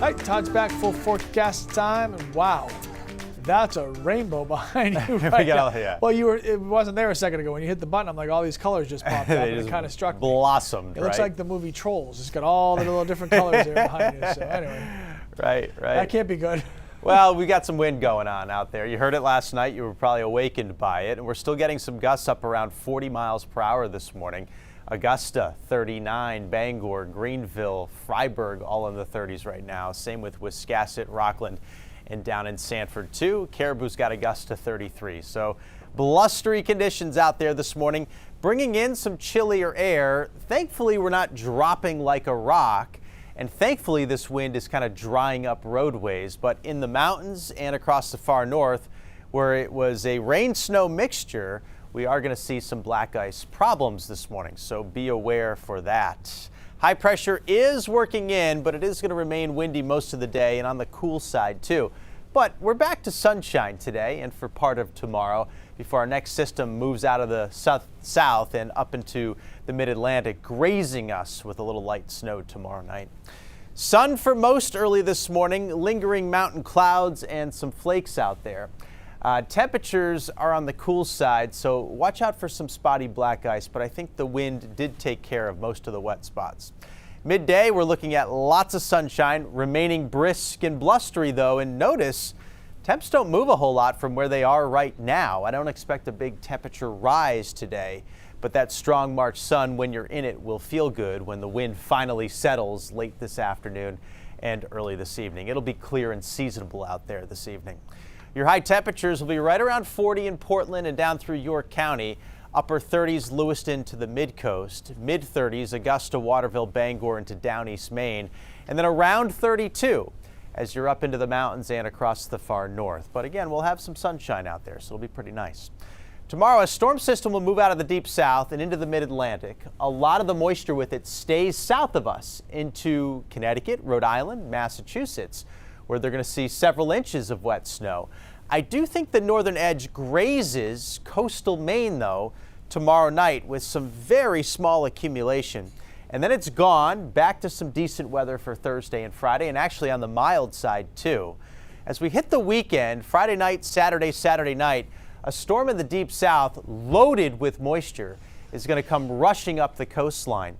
Hi, Todd's back, full forecast time, and wow, that's a rainbow behind you right now. Yeah. Well, it wasn't there a second ago. When you hit the button, I'm like, all these colors just popped up, and it kind of struck me. Blossomed, It looks like the movie Trolls. It's got all the little different colors there behind you. So anyway, right. That can't be good. Well, we got some wind going on out there. You heard it last night. You were probably awakened by it. And we're still getting some gusts up around 40 miles per hour this morning. Augusta, 39, Bangor, Greenville, Freiburg, all in the 30s right now. Same with Wiscasset, Rockland, and down in Sanford, too. Caribou's got a gust to 33. So blustery conditions out there this morning, bringing in some chillier air. Thankfully, we're not dropping like a rock. And thankfully, this wind is kind of drying up roadways. But in the mountains and across the far north, where it was a rain-snow mixture, we are going to see some black ice problems this morning. So be aware for that. High pressure is working in, but it is going to remain windy most of the day and on the cool side, too. But we're back to sunshine today and for part of tomorrow before our next system moves out of the south and up into the mid-Atlantic, grazing us with a little light snow tomorrow night. Sun for most early this morning, lingering mountain clouds and some flakes out there. Temperatures are on the cool side, so watch out for some spotty black ice, but I think the wind did take care of most of the wet spots. Midday, we're looking at lots of sunshine, remaining brisk and blustery though, and notice temps don't move a whole lot from where they are right now. I don't expect a big temperature rise today, but that strong March sun, when you're in it, will feel good when the wind finally settles late this afternoon and early this evening. It'll be clear and seasonable out there this evening. Your high temperatures will be right around 40 in Portland and down through York County. Upper 30s Lewiston to the mid-coast, mid-30s Augusta, Waterville, Bangor into down east Maine, and then around 32 as you're up into the mountains and across the far north. But again, we'll have some sunshine out there, so it'll be pretty nice. Tomorrow, a storm system will move out of the deep south and into the mid-Atlantic. A lot of the moisture with it stays south of us into Connecticut, Rhode Island, Massachusetts, where they're going to see several inches of wet snow. I do think the northern edge grazes coastal Maine, though, tomorrow night with some very small accumulation. And then it's gone, back to some decent weather for Thursday and Friday, and actually on the mild side, too. As we hit the weekend, Friday night, Saturday night, a storm in the deep south loaded with moisture is going to come rushing up the coastline.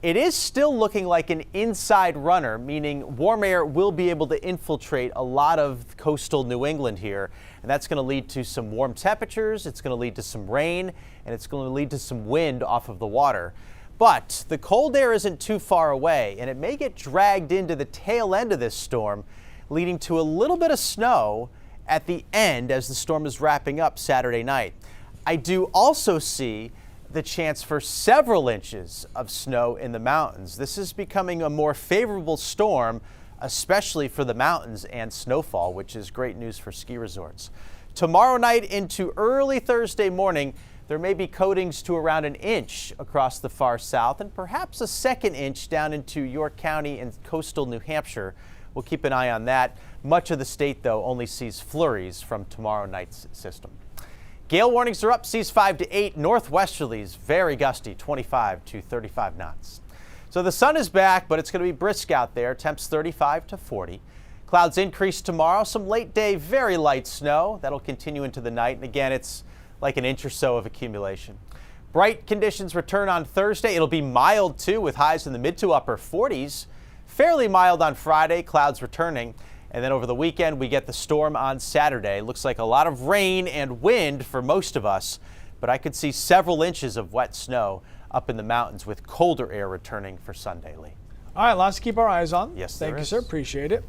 It is still looking like an inside runner, meaning warm air will be able to infiltrate a lot of coastal New England here, and that's going to lead to some warm temperatures, it's going to lead to some rain, and it's going to lead to some wind off of the water. But the cold air isn't too far away, and it may get dragged into the tail end of this storm, leading to a little bit of snow at the end as the storm is wrapping up Saturday night. I do also see the chance for several inches of snow in the mountains. This is becoming a more favorable storm, especially for the mountains and snowfall, which is great news for ski resorts. Tomorrow night into early Thursday morning, there may be coatings to around an inch across the far south and perhaps a second inch down into York County and coastal New Hampshire. We'll keep an eye on that. Much of the state, though, only sees flurries from tomorrow night's system. Gale warnings are up, seas 5 to 8, northwesterlies, very gusty, 25 to 35 knots. So the sun is back, but it's going to be brisk out there, temps 35 to 40. Clouds increase tomorrow, some late day, very light snow. That'll continue into the night, and again, it's like an inch or so of accumulation. Bright conditions return on Thursday. It'll be mild, too, with highs in the mid to upper 40s. Fairly mild on Friday, clouds returning. And then over the weekend, we get the storm on Saturday. Looks like a lot of rain and wind for most of us, but I could see several inches of wet snow up in the mountains with colder air returning for Sunday, Lee. All right, lots to keep our eyes on. Yes, Thank you, sir. Appreciate it.